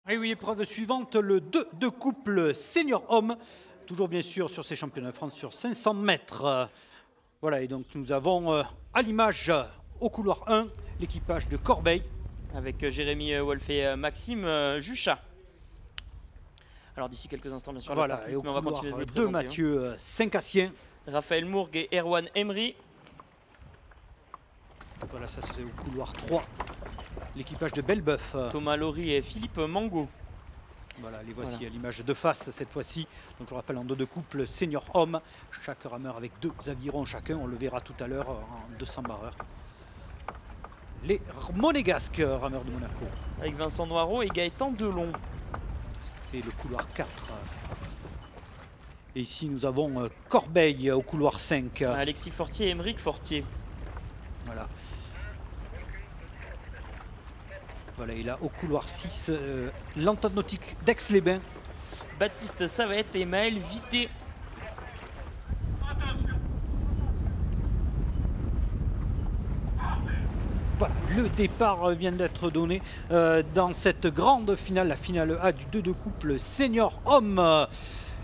Et oui, épreuve suivante, le 2 de couple senior homme. Toujours bien sûr sur ces championnats de France sur 500 mètres. Voilà, et donc nous avons à l'image au couloir 1 l'équipage de Corbeil. Avec Jérémy Wolf et Maxime Juchat. Alors d'ici quelques instants, bien sûr, Voilà, la et au on va continuer de couloir le 2 présenter. Mathieu Saint-Cassien. Raphaël Mourgue et Erwan Emery. Voilà, ça c'est au couloir 3 l'équipage de Belbeuf. Thomas Laurie et Philippe Mango. Voilà, les voici à l'image de face cette fois-ci. Donc je rappelle en 2 de couple senior homme. Chaque rameur avec 2 avirons chacun. On le verra tout à l'heure en 200 barreurs. Les monégasques rameurs de Monaco. Avec Vincent Noireau et Gaëtan Delon. C'est le couloir 4. Et ici nous avons Corbeil au couloir 5. Alexis Fortier et Émeric Fortier. Voilà. Voilà, et là au couloir 6, l'entente nautique d'Aix-les-Bains. Baptiste Savette et Maël Vité. Voilà, le départ vient d'être donné dans cette grande finale, la finale A du 2 de couple senior homme.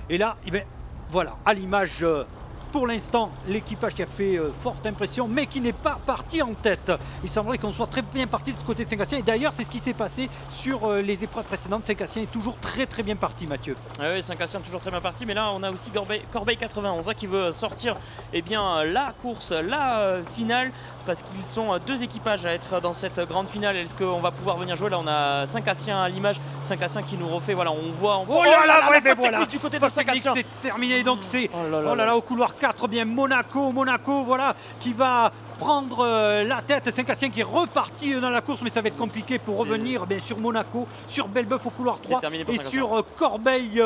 Et là, eh bien, voilà, à l'image pour l'instant, l'équipage qui a fait forte impression, mais qui n'est pas parti en tête. Il semblerait qu'on soit très bien parti de ce côté de Saint-Cassien. Et d'ailleurs, c'est ce qui s'est passé sur les épreuves précédentes. Saint-Cassien est toujours très bien parti, Mathieu. Ah oui, Saint-Cassien toujours très bien parti, mais là on a aussi Corbeil 91 qui veut sortir la course, la finale, parce qu'ils sont 2 équipages à être dans cette grande finale. Est-ce qu'on va pouvoir venir jouer? Là on a Saint-Cassien à l'image, Saint-Cassien qui nous refait, voilà, on voit encore voilà, du côté de Saint-Cassien. C'est terminé, donc c'est au couloir 4, bien Monaco, voilà, qui va prendre la tête. Saint-Cassien qui est reparti dans la course, mais ça va être compliqué pour revenir bien sur Monaco, sur Belbeuf au couloir 3 et sur Corbeil.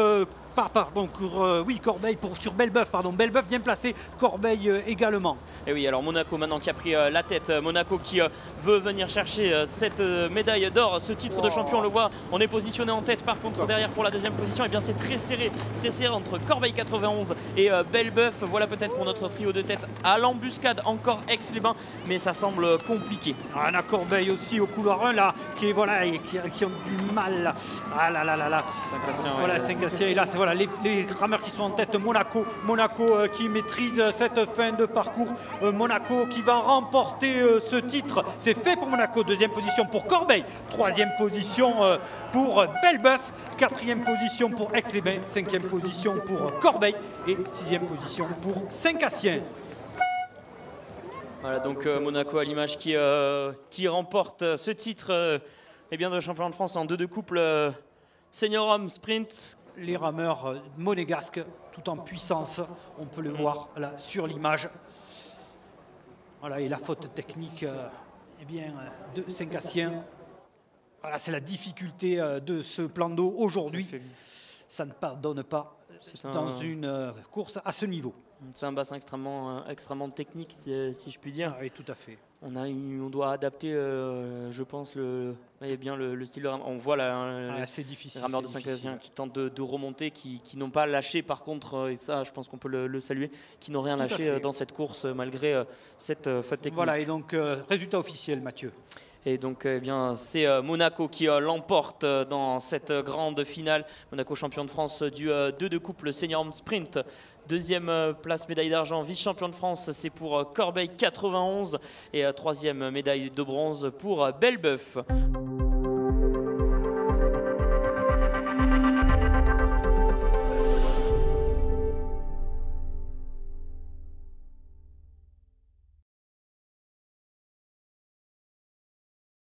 Corbeil sur Belbeuf, Belbeuf bien placé, Corbeil également. Et oui, alors Monaco maintenant qui a pris la tête, Monaco qui veut venir chercher cette médaille d'or, ce titre de champion, on le voit, on est positionné en tête, par contre derrière pour la 2e position, et bien c'est très serré entre Corbeil 91 et Belbeuf. Voilà peut-être pour notre trio de tête à l'embuscade, encore Aix-les-Bains, mais ça semble compliqué. On a Corbeil aussi au couloir 1 là, qui ont du mal. Ah là là là là. Saint-Cassien, voilà, Saint-Cassien, et là c'est voilà, les rameurs qui sont en tête, Monaco qui maîtrise cette fin de parcours, Monaco qui va remporter ce titre, c'est fait pour Monaco. 2e position pour Corbeil, 3e position pour Belbeuf, 4e position pour Aix-les-Bains, 5e position pour Corbeil et 6e position pour Saint-Cassien. Voilà donc Monaco à l'image qui remporte ce titre de champion de France en 2 de couple senior homme sprint. Les rameurs monégasques tout en puissance, on peut le voir là sur l'image. Voilà, et la faute technique de Saint-Cassien. Voilà, c'est la difficulté de ce plan d'eau aujourd'hui. Ça ne pardonne pas dans une course à ce niveau. C'est un bassin extrêmement technique, si je puis dire. Ah oui, tout à fait. On doit adapter, je pense, le style de rameur. On voit là c'est difficile, les rameurs de Saint-Cassien qui tentent de remonter, qui n'ont pas lâché par contre, et ça je pense qu'on peut le saluer, qui n'ont rien lâché dans cette course malgré cette faute technique. Voilà, et donc résultat officiel, Mathieu. Et donc c'est Monaco qui l'emporte dans cette grande finale. Monaco champion de France du 2 de couple senior homme sprint. 2e place médaille d'argent, vice-champion de France, c'est pour Corbeil 91 et 3e médaille de bronze pour Belbeuf.